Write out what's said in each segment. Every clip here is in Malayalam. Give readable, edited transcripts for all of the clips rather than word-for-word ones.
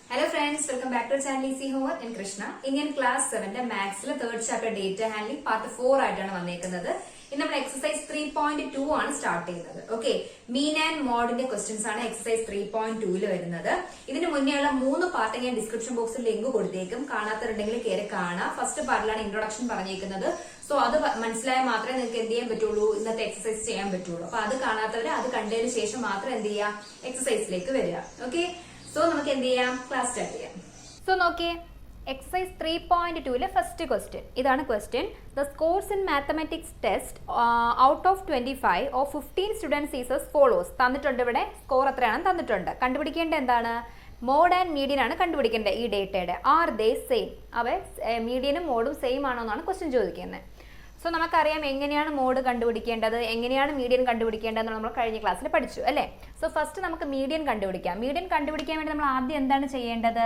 Hello friends, welcome back to channel Easy Homework in Krishna. Indian class 7 മാത്സിലെ third chapter data handling part 4 ആയിട്ടാണ് വന്നേക്കുന്നത്. ഇന്ന് നമ്മൾ എക്സസൈസ് 3.2 ആണ് സ്റ്റാർട്ട് ചെയ്യുന്നത്. ഓക്കെ, മീൻ ആൻഡ് മോഡിന്റെ ക്വസ്റ്റ്യൻസ് ആണ് എക്സസൈസ് 3.2 വരുന്നത്. ഇതിന് മുന്നേയുള്ള 3 പാർട്ട് ഞാൻ ഡിസ്ക്രിപ്ഷൻ ബോക്സിൽ ലിങ്ക് കൊടുത്തേക്കും. കാണാത്തവരുണ്ടെങ്കിൽ കയറി കാണാം. ഫസ്റ്റ് പാർട്ടിലാണ് ഇൻട്രൊഡക്ഷൻ പറഞ്ഞേക്കുന്നത്. സോ അത് മനസ്സിലായാൽ മാത്രമേ നിങ്ങൾക്ക് എന്ത് ചെയ്യാൻ പറ്റുള്ളൂ, ഇന്നത്തെ എക്സസൈസ് ചെയ്യാൻ പറ്റുള്ളൂ. അപ്പൊ അത് കാണാത്തവര് അത് കണ്ടതിന് ശേഷം മാത്രം എന്ത് ചെയ്യാം, എക്സസൈസിലേക്ക് വരിക. ഓക്കെ, സോ നമുക്ക് എന്ത് ചെയ്യാം, ക്ലാസ് സ്റ്റാർട്ട് ചെയ്യാം. സോ നോക്കിയേ, എക്സസൈസ് 3.2 ഫസ്റ്റ് ക്വസ്റ്റ്യൻ ഇതാണ് question. The scores in mathematics test out of 25 of 15 students is as follows. തന്നിട്ടുണ്ട്, ഇവിടെ സ്കോർ എത്രയാണെന്ന് തന്നിട്ടുണ്ട്. കണ്ടുപിടിക്കേണ്ട എന്താണ്, മോഡ് ആൻഡ് മീഡിയൻ ആണ് കണ്ടുപിടിക്കേണ്ടത് ഈ ഡേറ്റയുടെ. ആർ ദേ സെയിം, അവ മീഡിയനും മോഡും സെയിം ആണോ എന്നാണ് ക്വസ്റ്റ്യൻ ചോദിക്കുന്നത്. സോ നമുക്കറിയാം എങ്ങനെയാണ് മോഡ് കണ്ടുപിടിക്കേണ്ടത്, എങ്ങനെയാണ് മീഡിയൻ കണ്ടുപിടിക്കേണ്ടതെന്ന് നമ്മൾ കഴിഞ്ഞ ക്ലാസ്സിൽ പഠിച്ചു അല്ലേ. സോ ഫസ്റ്റ് നമുക്ക് മീഡിയൻ കണ്ടുപിടിക്കാം. മീഡിയൻ കണ്ടുപിടിക്കാൻ വേണ്ടി നമ്മൾ ആദ്യം എന്താണ് ചെയ്യേണ്ടത്,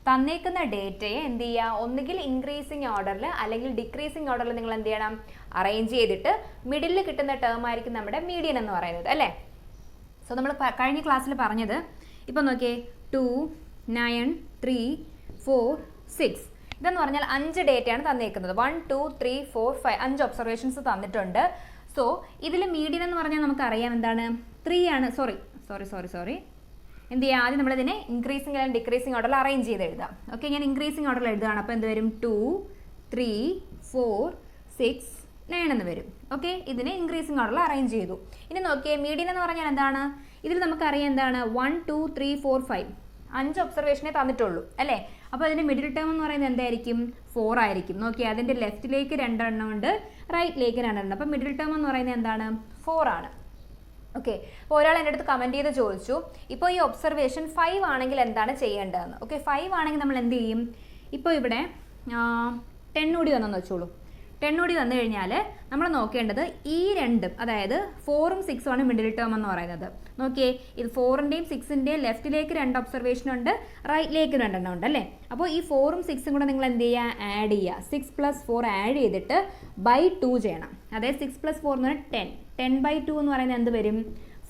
തന്നേക്കുന്ന ഡേറ്റയെ എന്ത് ചെയ്യുക, ഒന്നുകിൽ ഇൻക്രീസിങ് ഓർഡറിൽ അല്ലെങ്കിൽ ഡിക്രീസിങ് ഓർഡറിൽ നിങ്ങൾ എന്ത് ചെയ്യണം, അറേഞ്ച് ചെയ്തിട്ട് മിഡിലിൽ കിട്ടുന്ന ടേം ആയിരിക്കും നമ്മുടെ മീഡിയൻ എന്ന് പറയുന്നത് അല്ലേ. സോ നമ്മൾ കഴിഞ്ഞ ക്ലാസ്സിൽ പറഞ്ഞത് ഇപ്പം നോക്കിയേ, 2, 9, 3, 4, 6 ഇതെന്ന് പറഞ്ഞാൽ 5 ഡേറ്റയാണ് തന്നേക്കുന്നത്. 1, 2, 3, 4, 5 5 ഒബ്സർവേഷൻസ് തന്നിട്ടുണ്ട്. സോ ഇതിൽ മീഡിയൻ എന്ന് പറഞ്ഞാൽ നമുക്കറിയാം എന്താണ്, 3 ആണ്. സോറി എന്ത് ചെയ്യുക, ആദ്യം നമ്മളിതിനെ ഇൻക്രീസിങ് അല്ലെങ്കിൽ ഡിക്രീസിങ് ഓർഡറിൽ അറേഞ്ച് ചെയ്ത് എഴുതാം. ഓക്കെ, ഞാൻ ഇൻക്രീസിങ് ഓർഡറിൽ എഴുതുകയാണ്. അപ്പോൾ എന്ത് വരും, 2, 3, 4, 6, 9 എന്ന് വരും. ഓക്കെ, ഇതിനെ ഇൻക്രീസിങ് ഓർഡറിൽ അറേഞ്ച് ചെയ്തു. ഇനി നോക്കിയേ, മീഡിയൻ എന്ന് പറഞ്ഞാൽ എന്താണ്, ഇതിൽ നമുക്കറിയാം എന്താണ്, 1, 2, 3, 4, 5 5 ഒബ്സർവേഷനെ തന്നിട്ടുള്ളൂ അല്ലേ. അപ്പോൾ അതിൻ്റെ മിഡിൽ ടേം എന്ന് പറയുന്നത് എന്തായിരിക്കും, 4 ആയിരിക്കും. നോക്കിയാൽ അതിൻ്റെ ലെഫ്റ്റിലേക്ക് 2 എണ്ണം ഉണ്ട്, റൈറ്റിലേക്ക് 2 എണ്ണം. അപ്പോൾ മിഡിൽ ടേം എന്ന് പറയുന്നത് എന്താണ്, 4 ആണ്. ഓക്കെ, അപ്പോൾ ഒരാൾ എൻ്റെ അടുത്ത് കമൻറ്റ് ചെയ്ത് ചോദിച്ചു, ഇപ്പോൾ ഈ ഒബ്സർവേഷൻ 5 ആണെങ്കിൽ എന്താണ് ചെയ്യേണ്ടതെന്ന്. ഓക്കെ, 5 ആണെങ്കിൽ നമ്മൾ എന്ത് ചെയ്യും, ഇപ്പോൾ ഇവിടെ 10 കൂടി വന്നെന്ന് വെച്ചോളൂ. 10 കൂടി വന്നു കഴിഞ്ഞാൽ നമ്മൾ നോക്കേണ്ടത് ഈ രണ്ടും, അതായത് 4ഉം 6ഉം ആണ് മിഡിൽ ടേം എന്ന് പറയുന്നത്. നോക്കിയേ, ഇത് 4ൻ്റെയും 6ൻ്റെയും ലെഫ്റ്റിലേക്ക് 2 ഒബ്സർവേഷൻ ഉണ്ട്, റൈറ്റിലേക്ക് 2 എണ്ണം ഉണ്ട് അല്ലേ. അപ്പോൾ ഈ 4ഉം 6ഉം കൂടെ നിങ്ങൾ എന്ത് ചെയ്യുക, ആഡ് ചെയ്യുക. 6 + 4 ആഡ് ചെയ്തിട്ട് /2 ചെയ്യണം. അതായത് 6 + 4 എന്ന് പറഞ്ഞാൽ 10/2 എന്ന് പറയുന്നത് എന്ത് വരും,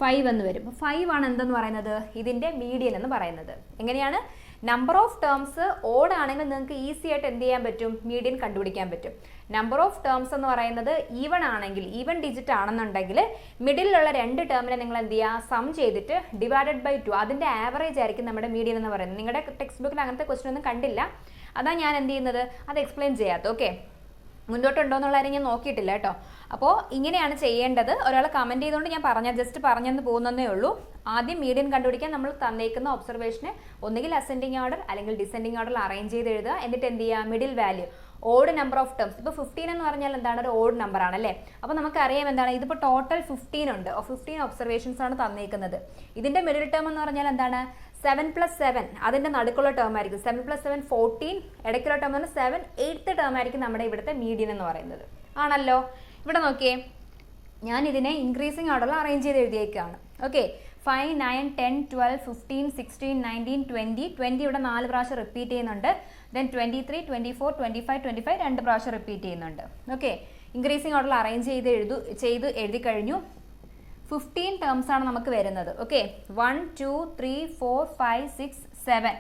5 എന്ന് വരും. അപ്പോൾ 5 ആണ് എന്തെന്ന് പറയുന്നത്, ഇതിൻ്റെ മീഡിയൻ എന്ന് പറയുന്നത്. എങ്ങനെയാണ്, നമ്പർ ഓഫ് ടേംസ് ഓഡ് ആണെങ്കിൽ നിങ്ങൾക്ക് ഈസി ആയിട്ട് എന്ത് ചെയ്യാൻ പറ്റും, മീഡിയൻ കണ്ടുപിടിക്കാൻ പറ്റും. നമ്പർ ഓഫ് ടേംസ് എന്ന് പറയുന്നത് ഈവൺ ആണെങ്കിൽ, ഈവൺ ഡിജിറ്റ് ആണെന്നുണ്ടെങ്കിൽ മിഡിലുള്ള 2 ടേമിനെ നിങ്ങൾ എന്ത് ചെയ്യുക, സം ചെയ്തിട്ട് /2 അതിൻ്റെ ആവറേജ് ആയിരിക്കും നമ്മുടെ മീഡിയൻ എന്ന് പറയുന്നത്. നിങ്ങളുടെ ടെക്സ്റ്റ് ബുക്കിൽ അങ്ങനത്തെ ക്വസ്റ്റ്യൻ ഒന്നും കണ്ടില്ല, അതാണ് ഞാൻ എന്ത് ചെയ്യുന്നത്, അത് എക്സ്പ്ലെയിൻ ചെയ്യാത്തത്. ഓക്കെ, മുന്നോട്ടുണ്ടോ എന്നുള്ള കാര്യം ഞാൻ നോക്കിയിട്ടില്ല കേട്ടോ. അപ്പോൾ ഇങ്ങനെയാണ് ചെയ്യേണ്ടത്. ഒരാൾ കമൻറ്റ് ചെയ്തുകൊണ്ട് ഞാൻ ജസ്റ്റ് പറഞ്ഞെന്ന് പോകുന്നതേ ഉള്ളൂ. ആദ്യം മീഡിയൻ കണ്ടുപിടിക്കാൻ നമ്മൾ തന്നേക്കുന്ന ഒബ്സർവേഷനെ ഒന്നുകിൽ അസെൻഡിങ് ഓർഡർ അല്ലെങ്കിൽ ഡിസെൻഡിങ് ഓർഡറിൽ അറേഞ്ച് ചെയ്ത് എഴുതുക. എന്നിട്ട് എന്ത് ചെയ്യുക, middle value odd number of terms. ഇപ്പോൾ 15 എന്ന് പറഞ്ഞാൽ എന്താണ്, ഒരു ഓഡ് നമ്പർ ആണല്ലേ. അപ്പോൾ നമുക്കറിയാം എന്താണ്, ഇതിപ്പോൾ ടോട്ടൽ 15 ഉണ്ട്. 15 ഒബ്സർവേഷൻസ് ആണ് തന്നേക്കുന്നത്. ഇതിൻ്റെ മിഡിൽ ടേം എന്ന് പറഞ്ഞാൽ എന്താണ്, 7 + 7 അതിൻ്റെ നടുക്കുള്ള ടേം ആയിരിക്കും. 7 + 7 14, ഇടയ്ക്കുള്ള ടേം എന്ന് 7 8th ടേം ആയിരിക്കും നമ്മുടെ ഇവിടുത്തെ മീഡിയൻ എന്ന് പറയുന്നത്. ആണല്ലോ. ഇവിടെ നോക്കിയേ, ഞാൻ ഇതിനെ ഇൻക്രീസിങ് ഓർഡറിൽ അറേഞ്ച് ചെയ്ത് എഴുതിയേക്കാണ്. ഓക്കെ, 5, 9, 10, 12, 15, 16, 19, 20 ഇവിടെ 4 പ്രാവശ്യം റിപ്പീറ്റ് ചെയ്യുന്നുണ്ട്. ദെൻ 23, 24, 25, 25 2 പ്രാവശ്യം റിപ്പീറ്റ് ചെയ്യുന്നുണ്ട്. ഓക്കെ, ഇൻക്രീസിങ് ഓർഡറിൽ അറേഞ്ച് ചെയ്ത് എഴുതി കഴിഞ്ഞു. 15 ടേംസ് ആണ് നമുക്ക് വരുന്നത്. ഓക്കെ, 1, 2, 3, 4, 5, 6,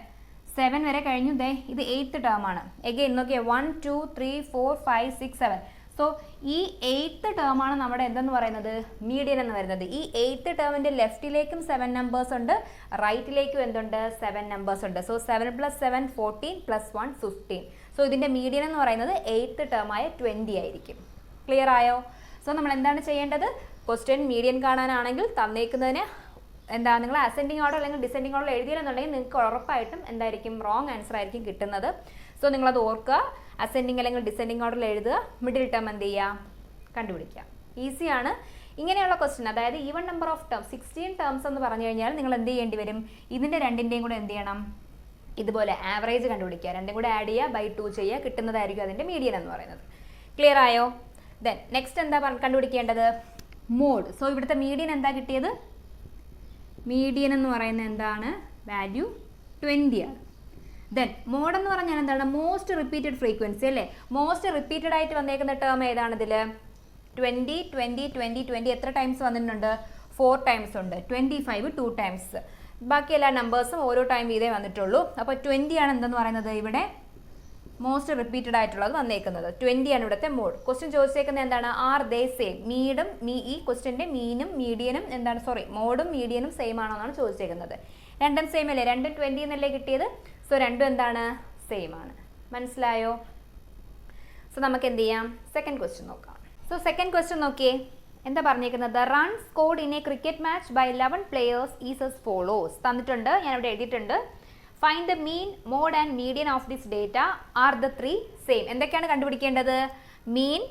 7 വരെ കഴിഞ്ഞു. ദേ ഇത് 8th ടേം ആണ്. എഗെയിൻ നോക്കിയേ, 1, 2, 3, 4, 5, 6, 7. സോ ഈ 8th ടേം ആണ് നമ്മുടെ എന്തെന്ന് പറയുന്നത്, മീഡിയൻ എന്ന് വരുന്നത്. ഈ 8th ടേമിൻ്റെ ലെഫ്റ്റിലേക്കും 7 നമ്പേഴ്സ് ഉണ്ട്, റൈറ്റിലേക്കും എന്തുണ്ട്, 7 നമ്പേഴ്സ് ഉണ്ട്. സോ 7 + 7 14 + 1 15. സോ ഇതിൻ്റെ മീഡിയൻ എന്ന് പറയുന്നത് 8th ടേമായ 20 ആയിരിക്കും. ക്ലിയർ ആയോ? സോ നമ്മൾ എന്താണ് ചെയ്യേണ്ടത്, ക്വസ്റ്റ്യൻ മീഡിയൻ കാണാനാണെങ്കിൽ തന്നേക്കുന്നതിന് നിങ്ങൾ അസെൻഡിങ് ഓർഡർ അല്ലെങ്കിൽ ഡിസെൻഡിങ് ഓർഡർ എഴുതിയില്ലെന്നുണ്ടെങ്കിൽ നിങ്ങൾക്ക് ഉറപ്പായിട്ടും എന്തായിരിക്കും, റോങ് ആൻസർ ആയിരിക്കും കിട്ടുന്നത്. സോ നിങ്ങളത് ഓർക്കുക, അസെൻഡിങ് അല്ലെങ്കിൽ ഡിസെൻഡിങ് ഓർഡറിൽ എഴുതുക, മിഡിൽ ടേം എന്ത് ചെയ്യുക, കണ്ടുപിടിക്കുക. ഈസിയാണ്. ഇങ്ങനെയുള്ള ക്വസ്റ്റ്യൻ, അതായത് even number of term 16 terms എന്ന് പറഞ്ഞു കഴിഞ്ഞാൽ നിങ്ങൾ എന്ത് ചെയ്യേണ്ടി വരും, ഇതിൻ്റെ രണ്ടിൻ്റെയും കൂടെ എന്ത് ചെയ്യണം, ഇതുപോലെ ആവറേജ് കണ്ടുപിടിക്കുക. രണ്ടും കൂടെ ആഡ് ചെയ്യുക, /2 ചെയ്യുക, കിട്ടുന്നതായിരിക്കും അതിൻ്റെ മീഡിയൻ എന്ന് പറയുന്നത്. ക്ലിയർ ആയോ? ദെൻ നെക്സ്റ്റ് എന്താ കണ്ടുപിടിക്കേണ്ടത്, മോഡ്. സോ ഇവിടുത്തെ മീഡിയൻ എന്താ കിട്ടിയത്, മീഡിയൻ എന്ന് പറയുന്നത് എന്താണ്, വാല്യൂ 20 ആണ്. ദെൻ മോഡ് എന്ന് പറഞ്ഞാൽ എന്താണ്, മോസ്റ്റ് റിപ്പീറ്റഡ് ഫ്രീക്വൻസി അല്ലേ. മോസ്റ്റ് റിപ്പീറ്റഡ് ആയിട്ട് വന്നേക്കുന്ന ടേം ഏതാണ് ഇതിൽ, 20, 20, 20, 20 എത്ര ടൈംസ് വന്നിട്ടുണ്ട്, 4 ടൈംസ് ഉണ്ട്. 25 2 ടൈംസ്. ബാക്കി എല്ലാ നമ്പേഴ്സും ഓരോ ടൈം വീതേ വന്നിട്ടുള്ളൂ. അപ്പോൾ 20 ആണ് എന്തെന്ന് പറയുന്നത് ഇവിടെ മോസ്റ്റ് റിപ്പീറ്റഡ് ആയിട്ടുള്ളത് വന്നേക്കുന്നത്. 20 ആണ് ഇവിടുത്തെ മോഡ്. ക്വസ്റ്റ്യൻ ചോദിച്ചേക്കുന്നത് എന്താണ്? R they same? ഈ ക്വസ്റ്റ്യൻ്റെ മീനും മീഡിയനും എന്താണ്, സോറി, മോഡും മീഡിയനും സെയിം ആണോ എന്നാണ് ചോദിച്ചേക്കുന്നത്. രണ്ടും സെയിം അല്ലേ? രണ്ടും 20 എന്നല്ലേ കിട്ടിയത്. സോ രണ്ടും എന്താണ്? സെയിം ആണ്. മനസ്സിലായോ? സോ നമുക്ക് എന്ത് ചെയ്യാം? സെക്കൻഡ് ക്വസ്റ്റ്യൻ നോക്കാം. സോ സെക്കൻഡ് ക്വസ്റ്റ്യൻ നോക്കിയേ, എന്താ പറഞ്ഞേക്കുന്നത്? Run scored in a cricket match by 11 players is as follows. തന്നിട്ടുണ്ട്, ഞാനിവിടെ എഴുതിയിട്ടുണ്ട്. Find the mean, mode and median of this data. Are the three same? എന്തൊക്കെയാണ് കണ്ടുപിടിക്കേണ്ടത്? Mean,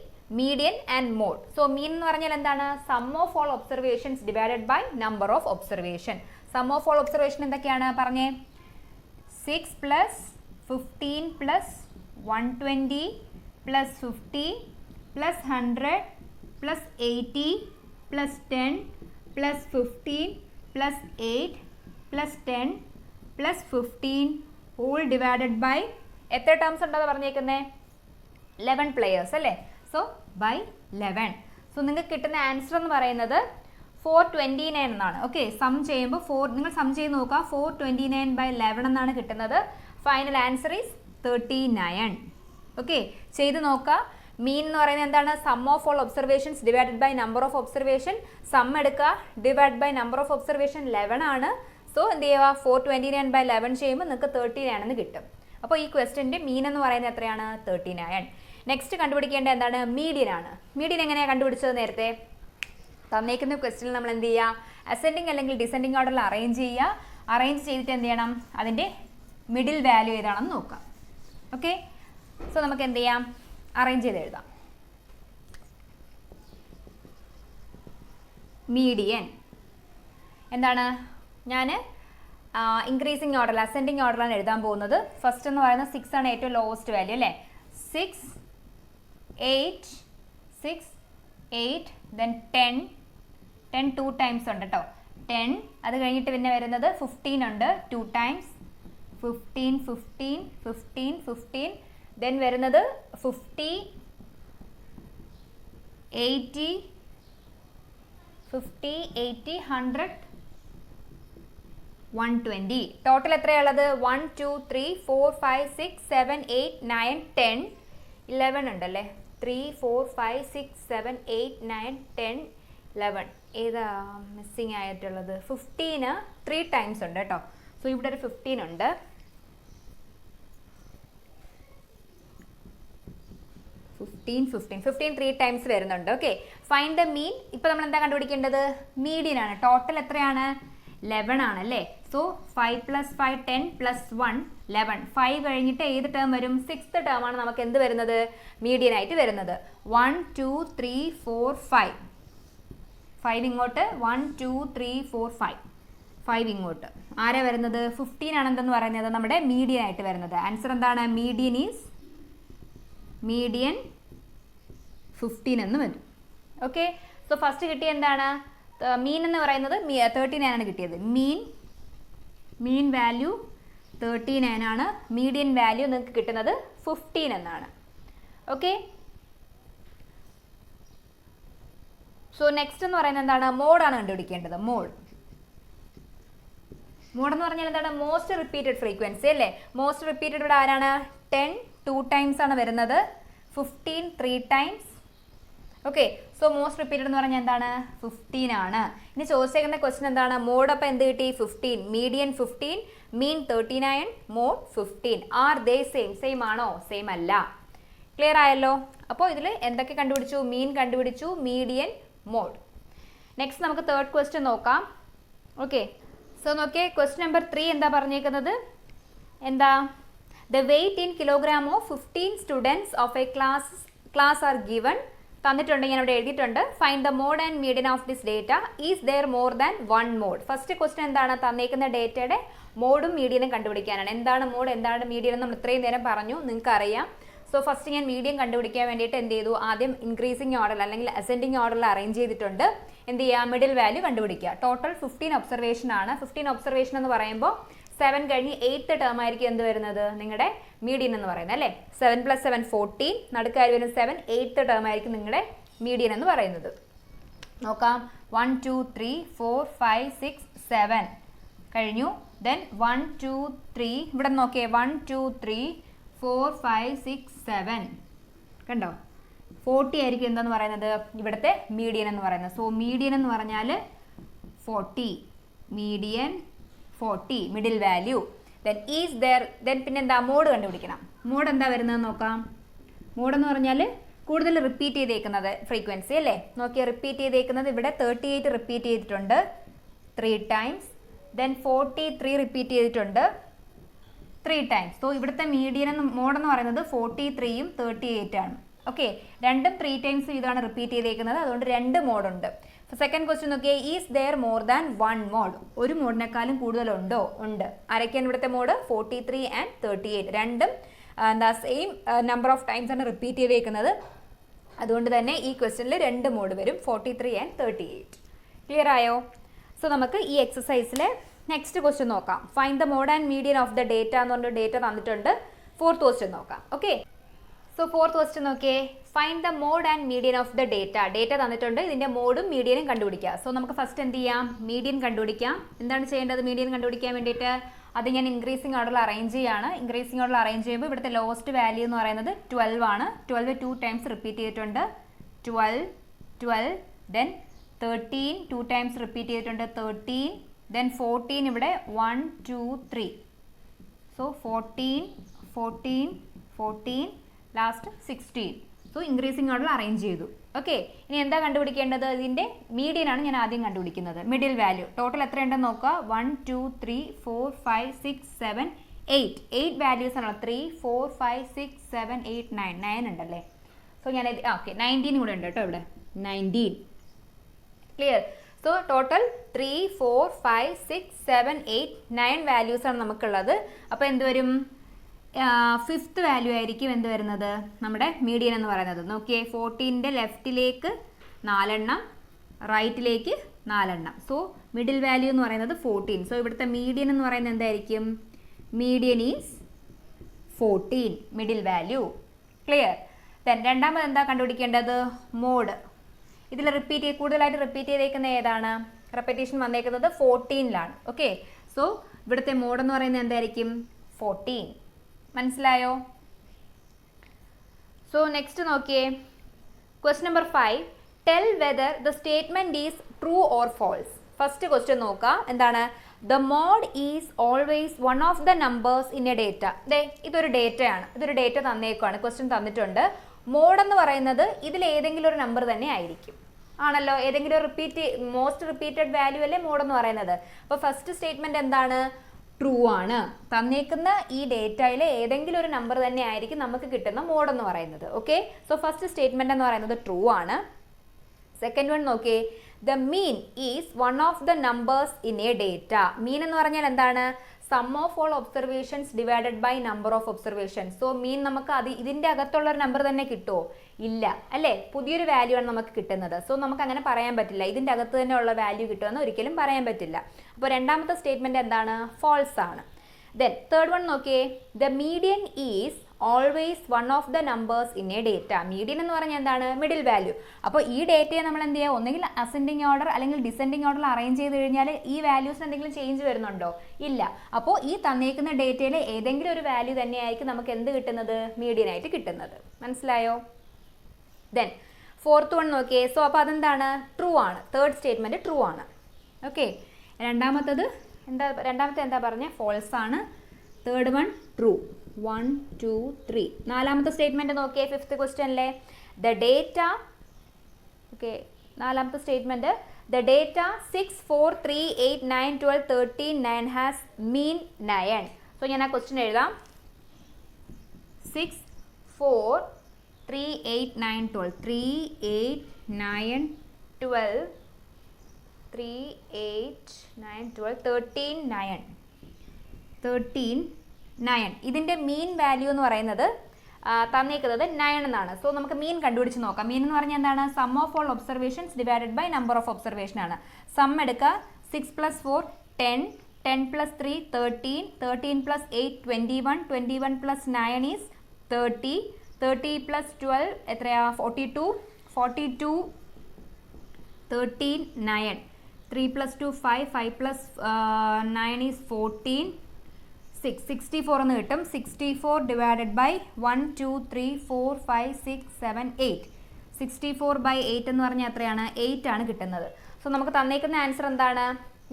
median and mode. So mean എന്ന് പറഞ്ഞാൽ എന്താണ്? Sum of all observations divided by number of observation. Sum of all observation എന്തൊക്കെയാണ് പറഞ്ഞേ? 6 + 15 + 120 + 50 + 100 + 80 + 10 + 15 + 8 + 10 + 15 all divided by എത്ര ടേംസ് ഉണ്ടെന്ന് പറഞ്ഞേക്കുന്നത്? 11 പ്ലേയേഴ്സ് അല്ലേ? So by 11. സോ നിങ്ങൾക്ക് കിട്ടുന്ന ആൻസർ എന്ന് പറയുന്നത് 429 എന്നാണ്. ഓക്കെ, സം ചെയ്യുമ്പോൾ നിങ്ങൾ സം ചെയ്ത് നോക്കുക. 429/11 എന്നാണ് കിട്ടുന്നത്. Final answer is 39. ഓക്കെ, ചെയ്ത് നോക്കുക. മീൻ എന്ന് പറയുന്നത് എന്താണ്? Sum of all observations divided by number of observation. Sum എടുക്കുക, divide by number of observation 11 ആണ്. സോ എന്ത് ചെയ്യുക? 429/11 ചെയ്യുമ്പോൾ നിങ്ങൾക്ക് 39 എന്ന് കിട്ടും. അപ്പോൾ ഈ ക്വസ്റ്റ്യൻ്റെ മീൻ എന്ന് പറയുന്നത് എത്രയാണ്? 39. നെക്സ്റ്റ് കണ്ടുപിടിക്കേണ്ടത് എന്താണ്? മീഡിയൻ ആണ്. മീഡിയൻ എങ്ങനെയാണ് കണ്ടുപിടിച്ചത്? നേരത്തെ തന്നേക്കുന്ന ക്വസ്റ്റ്യനിൽ നമ്മൾ എന്ത് ചെയ്യുക? അസെൻഡിങ് അല്ലെങ്കിൽ ഡിസെൻഡിങ് ഓർഡറിൽ അറേഞ്ച് ചെയ്യുക. അറേഞ്ച് ചെയ്തിട്ട് എന്ത് ചെയ്യണം? അതിൻ്റെ മിഡിൽ വാല്യൂ ഏതാണെന്ന് നോക്കാം. ഓക്കെ, സോ നമുക്ക് എന്ത് ചെയ്യാം? അറേഞ്ച് ചെയ്ത് എഴുതാം. മീഡിയൻ എന്താണ്? ഞാൻ ഇൻക്രീസിങ് ഓർഡറിൽ, അസെൻഡിങ് ഓർഡറിലാണ് എഴുതാൻ പോകുന്നത്. ഫസ്റ്റ് എന്ന് പറയുന്നത് 6 ആണ് ഏറ്റവും ലോവസ്റ്റ് വാല്യൂ അല്ലേ? 6, 8, 6, 8, then 10 2 ടൈംസ് ഉണ്ട് കേട്ടോ. 10, അത് കഴിഞ്ഞിട്ട് പിന്നെ വരുന്നത് 15 ഉണ്ട് 2 ടൈംസ്. 15, 15, 15, 15, then വരുന്നത് 50, 80, 50, 80, 100, 120. ടോട്ടൽ എത്രയുള്ളത്? 1, 2, 3, 4, 5, 6, 7, 8, 9, 10, 11 ഉണ്ടല്ലേ? 3, 4, 5, 6, 7, 8, 9, 10, 11. ഏതാ മിസ്സിങ് ആയിട്ടുള്ളത്? 15 3 ടൈംസ് ഉണ്ട് കേട്ടോ. സോ ഇവിടെ ഒരു 15 ഉണ്ട്. 15 3 ടൈംസ് വരുന്നുണ്ട്. ഓക്കെ, ഫൈൻഡ് ദ മീൻ. ഇപ്പൊ നമ്മൾ എന്താ കണ്ടുപിടിക്കേണ്ടത്? മീഡിയൻ ആണ്. ടോട്ടൽ എത്രയാണ്? 11 ആണ് അല്ലേ? സോ 5 + 5 10 + 1 11. 5 കഴിഞ്ഞിട്ട് ഏത് ടേം വരും? 6th ടേം ആണ് നമുക്ക് എന്ത് വരുന്നത്? മീഡിയൻ ആയിട്ട് വരുന്നത്. 1, 2, 3, 4, 5. 5 ഇങ്ങോട്ട്. 1, 2, 3, 4, 5. 5 ഇങ്ങോട്ട്. ആരാ വരുന്നത്? 15 ആണ് എന്തെന്ന് പറയുന്നത്? നമ്മുടെ മീഡിയൻ ആയിട്ട് വരുന്നത്. ആൻസർ എന്താണ്? മീഡിയൻ ഈസ് മീഡിയൻ 15 എന്ന് വരും. ഓക്കെ, സോ ഫസ്റ്റ് കിട്ടിയ എന്താണ്? മീൻ എന്ന് പറയുന്നത് 39 ആണ് കിട്ടിയത്. മീൻ വാല്യൂ 39 ആണ്. മീഡിയൻ വാല്യൂ നിങ്ങൾക്ക് കിട്ടുന്നത് 15 എന്നാണ്. ഓക്കെ, സോ നെക്സ്റ്റ് എന്ന് പറയുന്നത് എന്താണ്? മോഡാണ് കണ്ടുപിടിക്കേണ്ടത്. മോഡ് എന്ന് പറഞ്ഞാൽ എന്താണ്? മോസ്റ്റ് റിപ്പീറ്റഡ് ഫ്രീക്വൻസി അല്ലേ? മോസ്റ്റ് റിപ്പീറ്റഡ് ഇവിടെ ആരാണ്? 10 2 ടൈംസ് ആണ് വരുന്നത്. 15 3 times. Okay, so most repeated എന്ന് പറഞ്ഞാൽ എന്താണ്? 15 ആണ്. ഇനി ചോദിച്ചേക്കുന്ന ക്വസ്റ്റ്യൻ എന്താണ്? മോഡ് അപ്പം എന്ത് കിട്ടി? 15. Median 15, mean 39, mode 15. Are they same? Same ആണോ? സെയിം അല്ല. ക്ലിയർ ആയല്ലോ? അപ്പോൾ ഇതിൽ എന്തൊക്കെ കണ്ടുപിടിച്ചു? മീൻ കണ്ടുപിടിച്ചു, മീഡിയൻ, മോഡ്. നെക്സ്റ്റ് നമുക്ക് തേർഡ് ക്വസ്റ്റ്യൻ നോക്കാം. ഓക്കെ, സോ നോക്കിയേ, ക്വസ്റ്റ്യൻ നമ്പർ 3 എന്താ പറഞ്ഞേക്കുന്നത്? എന്താ? The weight in kilogram of 15 students of a class are given. തന്നിട്ടുണ്ട്, ഞാൻ ഇവിടെ എഴുതിയിട്ടുണ്ട്. Find the mode and median of this data. Is there more than 1 mode? First question എന്താണ്? തന്നേക്കുന്ന ഡേറ്റയുടെ മോഡും മീഡിയനും കണ്ടുപിടിക്കാനാണ്. എന്താണ് മോഡ്, എന്താണ് മീഡിയൻ എന്ന് നമ്മൾ ഇത്രയും നേരം പറഞ്ഞു, നിങ്ങൾക്ക് അറിയാം. സോ ഫസ്റ്റ് ഞാൻ മീഡിയൻ കണ്ടുപിടിക്കാൻ വേണ്ടിയിട്ട് എന്ത് ചെയ്തു? ആദ്യം ഇൻക്രീസിങ് ഓർഡറിൽ അല്ലെങ്കിൽ അസെൻഡിങ് ഓർഡറിൽ അറേഞ്ച് ചെയ്തിട്ടുണ്ട്. എന്ത് ചെയ്യുക? മിഡിൽ വാല്യൂ കണ്ടുപിടിക്കുക. ടോട്ടൽ 15 ഒബ്സർവേഷൻ ആണ്. 15 ഒബ്സർവേഷൻ എന്ന് പറയുമ്പോൾ 7 കഴിഞ്ഞ് 8th ടേം ആയിരിക്കും എന്ത് വരുന്നത്? നിങ്ങളുടെ മീഡിയൻ എന്ന് പറയുന്നത് അല്ലേ? 7 + 7 14, നടുക്കാരി വരുന്ന 7, 8th ടേം ആയിരിക്കും നിങ്ങളുടെ മീഡിയൻ എന്ന് പറയുന്നത്. നോക്കാം. 1 2 3 4 5 6 7 കഴിഞ്ഞു. ദെൻ 1 2 3 ഇവിടെ നോക്കിയേ 1 2 3 4 5 6 7 കണ്ടോ 40 ആയിരിക്കും എന്താന്ന് പറയുന്നത് ഇവിടുത്തെ മീഡിയൻ എന്ന് പറയുന്നത്. സോ മീഡിയൻ എന്ന് പറഞ്ഞാൽ 40, median 40, middle value. Then is there, then പിന്നെ എന്താ മോഡ് കണ്ടുപിടിക്കണം. മോഡ് എന്താ വരുന്നത് നോക്കാം. മോഡ് എന്ന് പറഞ്ഞാൽ കൂടുതൽ റിപ്പീറ്റ് ചെയ്തേക്കുന്നത് ഫ്രീക്വൻസി അല്ലേ. നോക്കിയാൽ റിപ്പീറ്റ് ചെയ്തേക്കുന്നത് ഇവിടെ 38 റിപ്പീറ്റ് ചെയ്തിട്ടുണ്ട് 3 ടൈംസ്. ദെൻ 43 റിപ്പീറ്റ് ചെയ്തിട്ടുണ്ട് 3 ടൈംസ്. സോ ഇവിടുത്തെ മീഡിയൻ മോഡ് എന്ന് പറയുന്നത് 43ഉം 38 ആണ്. ഓക്കെ, രണ്ടും 3 ടൈംസ് ഇതാണ് റിപ്പീറ്റ് ചെയ്തേക്കുന്നത്. അതുകൊണ്ട് 2 മോഡുണ്ട്. സെക്കൻഡ് ക്വസ്റ്റ്യൻ നോക്കിയേ, is there more than 1 mode, ഒരു മോഡിനേക്കാളും കൂടുതലുണ്ടോ? ഉണ്ട്. ആരൊക്കെയാണ് ഇവിടുത്തെ മോഡ്? 43 ആൻഡ് 38. രണ്ടും എന്താ സെയിം നമ്പർ ഓഫ് ടൈംസ് ആണ് റിപ്പീറ്റ് ചെയ്തേക്കുന്നത്. അതുകൊണ്ട് തന്നെ ഈ ക്വസ്റ്റ്യനിൽ 2 മോഡ് വരും, 43 ആൻഡ് 38. ക്ലിയർ ആയോ? സോ നമുക്ക് ഈ എക്സസൈസിലെ നെക്സ്റ്റ് ക്വസ്റ്റ്യൻ നോക്കാം. Find the mode and median of the data എന്ന് പറഞ്ഞ ഡേറ്റ തന്നിട്ടുണ്ട്. ഫോർത്ത് ക്വസ്റ്റ്യൻ നോക്കാം. ഓക്കെ, സോ ഫോർത്ത് ക്വസ്റ്റ്യൻ നോക്കിയേ, find the mode and median of the data. Data തന്നിട്ടുണ്ട്, ഇതിന്റെ മോഡും മീഡിയനും കണ്ടുപിടിക്കുക. സോ നമുക്ക് ഫസ്റ്റ് എന്ത് ചെയ്യാം, മീഡിയൻ കണ്ടുപിടിക്കാം. എന്താണ് ചെയ്യേണ്ടത് മീഡിയൻ കണ്ടുപിടിക്കാൻ വേണ്ടിയിട്ട്? അത് ഞാൻ ഇൻക്രീസിംഗ് ഓർഡറിൽ അറേഞ്ച് ചെയ്യാണ്. ഇൻക്രീസിംഗ് ഓർഡറിൽ അറേഞ്ച് ചെയ്യുമ്പോൾ ഇവിടുത്തെ ലോവസ്റ്റ് വാല്യൂ എന്ന് പറയുന്നത് 12 ആണ്. 12 2 ടൈംസ് റിപ്പീറ്റ് ചെയ്തിട്ടുണ്ട് 12 12. ദെൻ 13 2 ടൈംസ് റിപ്പീറ്റ് ചെയ്തിട്ടുണ്ട് 13. ദെൻ 14 ഇവിടെ 1 2 3. So 14 14 14 last 16. സോ ഇൻക്രീസിംഗ് ഓർഡറിൽ അറേഞ്ച് ചെയ്തു. ഓക്കെ, ഇനി എന്താ കണ്ടുപിടിക്കേണ്ടത്? ഇതിന്റെ മീഡിയൻ ആണ് ഞാൻ ആദ്യം കണ്ടുപിടിക്കുന്നത്. മിഡിൽ വാല്യൂ ടോട്ടൽ എത്രയുണ്ടെന്ന് നോക്കുക. 1 2 3 4 5 6 7 8. 8 വാല്യൂസ് ആണല്ലോ. 3 4 5 6 7 8 9. 9 ഉണ്ടല്ലേ. സോ ഞാൻ ഓക്കെ 19 കൂടെ ഉണ്ട് കേട്ടോ ഇവിടെ. 19. ക്ലിയർ? സോ ടോട്ടൽ 3 4 5 6 7 8 9 വാല്യൂസ് ആണ് നമുക്കുള്ളത്. അപ്പോൾ എന്ത് വരും? 5th വാല്യൂ ആയിരിക്കും എന്ത് വരുന്നത്? നമ്മുടെ മീഡിയൻ എന്ന് പറയുന്നത്. നോക്കിയേ, 14ന്റെ ലെഫ്റ്റിലേക്ക് 4 എണ്ണം, റൈറ്റിലേക്ക് 4 എണ്ണം. സോ മിഡിൽ വാല്യൂ എന്ന് പറയുന്നത് 14. സോ ഇവിടുത്തെ മീഡിയൻ എന്ന് പറയുന്നത് എന്തായിരിക്കും? Median is 14, middle value. Clear? Then രണ്ടാമത് എന്താ കണ്ടുപിടിക്കേണ്ടത്? മോഡ്. ഇതിൽ കൂടുതലായിട്ട് റിപ്പീറ്റ് ചെയ്തേക്കുന്ന ഏതാണ്? റെപ്പറ്റീഷൻ വന്നേക്കുന്നത് 14ലാണ്. ഓക്കെ, സോ ഇവിടുത്തെ മോഡ് എന്ന് പറയുന്നത് എന്തായിരിക്കും? 14. മനസ്സിലായോ? സോ നെക്സ്റ്റ് നോക്കിയേ, question number 5. Tell whether the statement is true or false. First question നോക്കാം. എന്താണ്? The mode is always one of the numbers in a data. ഇതൊരു ഡേറ്റയാണ്. ഇതൊരു ഡേറ്റ തന്നേക്കുവാണ്. ക്വസ്റ്റ്യൻ തന്നിട്ടുണ്ട്. മോഡ് എന്ന് പറയുന്നത് ഇതിൽ ഏതെങ്കിലും ഒരു നമ്പർ തന്നെ ആയിരിക്കും. ആണല്ലോ, ഏതെങ്കിലും മോസ്റ്റ് റിപ്പീറ്റഡ് വാല്യൂ അല്ലേ മോഡ് എന്ന് പറയുന്നത്. അപ്പോൾ ഫസ്റ്റ് സ്റ്റേറ്റ്മെന്റ് എന്താണ്? ട്രൂ ആണ്. തന്നേക്കുന്ന ഈ ഡേറ്റയിലെ ഏതെങ്കിലും ഒരു നമ്പർ തന്നെ ആയിരിക്കും നമുക്ക് കിട്ടുന്ന മോഡ് എന്ന് പറയുന്നത്. ഓക്കെ, സോ ഫസ്റ്റ് സ്റ്റേറ്റ്മെന്റ് എന്ന് പറയുന്നത് ട്രൂ ആണ്. സെക്കൻഡ് വൺ നോക്കിയേ, the mean is one of the numbers in a data. Mean എന്ന് പറഞ്ഞാൽ എന്താണ്? Sum of all observations divided by number of observations. So mean നമുക്ക് ഇതിന്റെ അകത്തുള്ള ഒരു നമ്പർ തന്നെ കിട്ടുമോ? ഇല്ല അല്ലേ, പുതിയൊരു വാല്യൂ ആണ് നമുക്ക് കിട്ടുന്നത്. സോ നമുക്ക് അങ്ങനെ പറയാൻ പറ്റില്ല ഇതിന്റെ അകത്ത് തന്നെ ഉള്ള വാല്യൂ കിട്ടുമെന്ന് ഒരിക്കലും പറയാൻ പറ്റില്ല. അപ്പോൾ രണ്ടാമത്തെ സ്റ്റേറ്റ്മെന്റ് എന്താണ്? ഫോൾസ് ആണ്. ദെൻ തേർഡ് വൺ നോക്കിയേ, the median is always one of the numbers in a data. Median എന്ന് പറഞ്ഞാൽ എന്താണ്? Middle value. അപ്പോൾ ഈ ഡേറ്റയെ നമ്മൾ എന്ത് ചെയ്യുക? ഒന്നെങ്കിൽ അസെൻഡിങ് ഓർഡർ അല്ലെങ്കിൽ ഡിസെൻഡിങ് ഓർഡറിൽ അറേഞ്ച് ചെയ്ത് കഴിഞ്ഞാൽ ഈ വാല്യൂസിന് എന്തെങ്കിലും ചേഞ്ച് വരുന്നുണ്ടോ? ഇല്ല. അപ്പോൾ ഈ തന്നേക്കുന്ന ഡേറ്റയിലെ ഏതെങ്കിലും ഒരു വാല്യൂ തന്നെയായിരിക്കും നമുക്ക് എന്ത് കിട്ടുന്നത്? മീഡിയൻ ആയിട്ട് കിട്ടുന്നത്. മനസ്സിലായോ? ദെൻ ഫോർത്ത് വൺ നോക്കിയേ. സോ അപ്പോൾ അതെന്താണ്? ട്രൂ ആണ്. തേർഡ് സ്റ്റേറ്റ്മെന്റ് ട്രൂ ആണ്. ഓക്കെ, രണ്ടാമത്തെ എന്താ പറഞ്ഞ? ഫോൾസ് ആണ്. Third one true. 1 2 3. നാലാമത്തെ സ്റ്റേറ്റ്മെന്റ് നോക്കിയേ, ഫിഫ്ത്ത് ക്വസ്റ്റ്യനിലെ ദ ഡേറ്റ. ഓക്കെ, നാലാമത്തെ statement the data 6 4 3 8 9 12 13 9 has mean 9. So ഞാൻ ആ ക്വസ്റ്റ്യൻ എഴുതാം. 6 4 3 8 9 12 3 8 9 12 3 8 9 12 13 9 13 9. ഇതിന്റെ മീൻ വാല്യൂ എന്ന് പറയുന്നത് തന്നേക്കുന്നത് 9 എന്നാണ്. സോ നമുക്ക് മീൻ കണ്ടുപിടിച്ച് നോക്കാം. മീൻ എന്ന് പറഞ്ഞാൽ എന്താണ്? Sum of all observations divided by number of observation ആണ്. സം എടുക്കുക. 6 + 4 10 10 + 3 13 13 + 8 21 21 + 9 ഈസ് 30 30 + 12 എത്രയാ? 42 42 13 9 3 plus 2 5, 5 plus 9 is 14, 6, 64 എന്ന് കിട്ടും. 64 ഡിവൈഡഡ് ബൈ 1 2 3 4 5 6 7 8. 64 ബൈ 8 എന്ന് പറഞ്ഞാൽ എത്രയാണ്? 8 ആണ് കിട്ടുന്നത്. സോ നമുക്ക് തന്നേക്കുന്ന ആൻസർ എന്താണ്?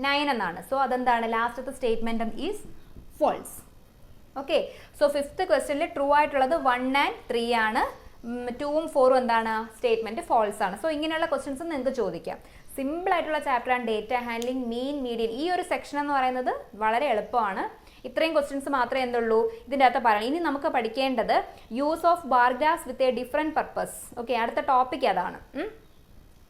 9 എന്നാണ്. സോ അതെന്താണ്? ലാസ്റ്റത്തെ statement is false. Okay, so fifth ക്വസ്റ്റ്യനിൽ ട്രൂ ആയിട്ടുള്ളത് 1 and 3 ആണ്. 2ഉം 4ഉം എന്താണ്? സ്റ്റേറ്റ്മെന്റ് ഫോൾസ് ആണ്. സോ ഇങ്ങനെയുള്ള ക്വസ്റ്റ്യൻസ് നിങ്ങൾക്ക് ചോദിക്കാം. സിമ്പിൾ ആയിട്ടുള്ള ചാപ്റ്റർ ആണ് ഡേറ്റ ഹാൻഡ്ലിംഗ്, മീൻ, മീഡിയൻ. ഈ ഒരു സെക്ഷൻ എന്ന് പറയുന്നത് വളരെ എളുപ്പമാണ്. ഇത്രയും ക്വസ്റ്റ്യൻസ് മാത്രമേ എന്തുള്ളൂ ഇതിൻ്റെ അകത്ത് പറയാം. ഇനി നമുക്ക് പഠിക്കേണ്ടത് use of bar graphs with a different purpose. Okay, അടുത്ത ടോപ്പിക് അതാണ്.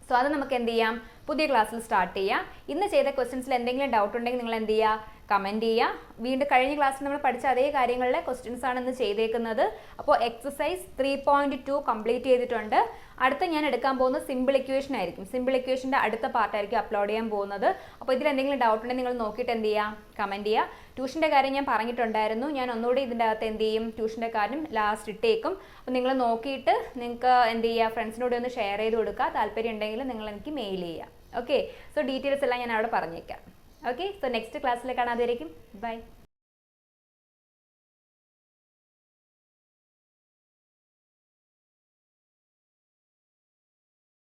സോ അത് നമുക്ക് എന്ത് ചെയ്യാം? പുതിയ ക്ലാസ്സിൽ സ്റ്റാർട്ട് ചെയ്യാം. ഇന്ന് ചെയ്ത ക്വസ്റ്റ്യൻസിൽ എന്തെങ്കിലും ഡൗട്ട് ഉണ്ടെങ്കിൽ നിങ്ങൾ എന്ത് ചെയ്യുക? കമൻറ്റ് ചെയ്യുക. വീണ്ടും കഴിഞ്ഞ ക്ലാസ്സിൽ നമ്മൾ പഠിച്ച അതേ കാര്യങ്ങളിലെ ക്വസ്റ്റ്യൻസ് ആണ് ഇന്ന് ചെയ്തേക്കുന്നത്. അപ്പോൾ എക്സസൈസ് 3.2 കംപ്ലീറ്റ് ചെയ്തിട്ടുണ്ട്. അടുത്ത ഞാൻ എടുക്കാൻ പോകുന്നത് സിമ്പിൾ ഇക്വേഷൻ ആയിരിക്കും. സിമ്പിൾ ഇക്വേഷൻ്റെ അടുത്ത പാർട്ടായിരിക്കും അപ്ലോഡ് ചെയ്യാൻ പോകുന്നത്. അപ്പോൾ ഇതിൽ എന്തെങ്കിലും ഡൗട്ട് ഉണ്ടെങ്കിൽ നിങ്ങൾ നോക്കിയിട്ട് എന്ത് ചെയ്യുക? കമൻറ്റ് ചെയ്യുക. ട്യൂഷൻ്റെ കാര്യം ഞാൻ പറഞ്ഞിട്ടുണ്ടായിരുന്നു. ഞാൻ ഒന്നുകൂടി ഇതിൻ്റെ അകത്ത് എന്ത് ചെയ്യും? ട്യൂഷൻ്റെ കാര്യം ലാസ്റ്റ് ഇട്ടേക്കും. അപ്പോൾ നിങ്ങൾ നോക്കിയിട്ട് നിങ്ങൾക്ക് എന്ത് ചെയ്യുക? ഫ്രണ്ട്സിനോട് ഒന്ന് ഷെയർ ചെയ്ത് കൊടുക്കുക. താല്പര്യം ഉണ്ടെങ്കിൽ നിങ്ങൾ എനിക്ക് മെയിൽ ചെയ്യുക. ഓക്കെ, സോ ഡീറ്റെയിൽസ് എല്ലാം ഞാൻ അവിടെ പറഞ്ഞേക്കാം. ഓക്കെ, സോ നെക്സ്റ്റ് ക്ലാസ്സിൽ കാണാതെ ബൈ.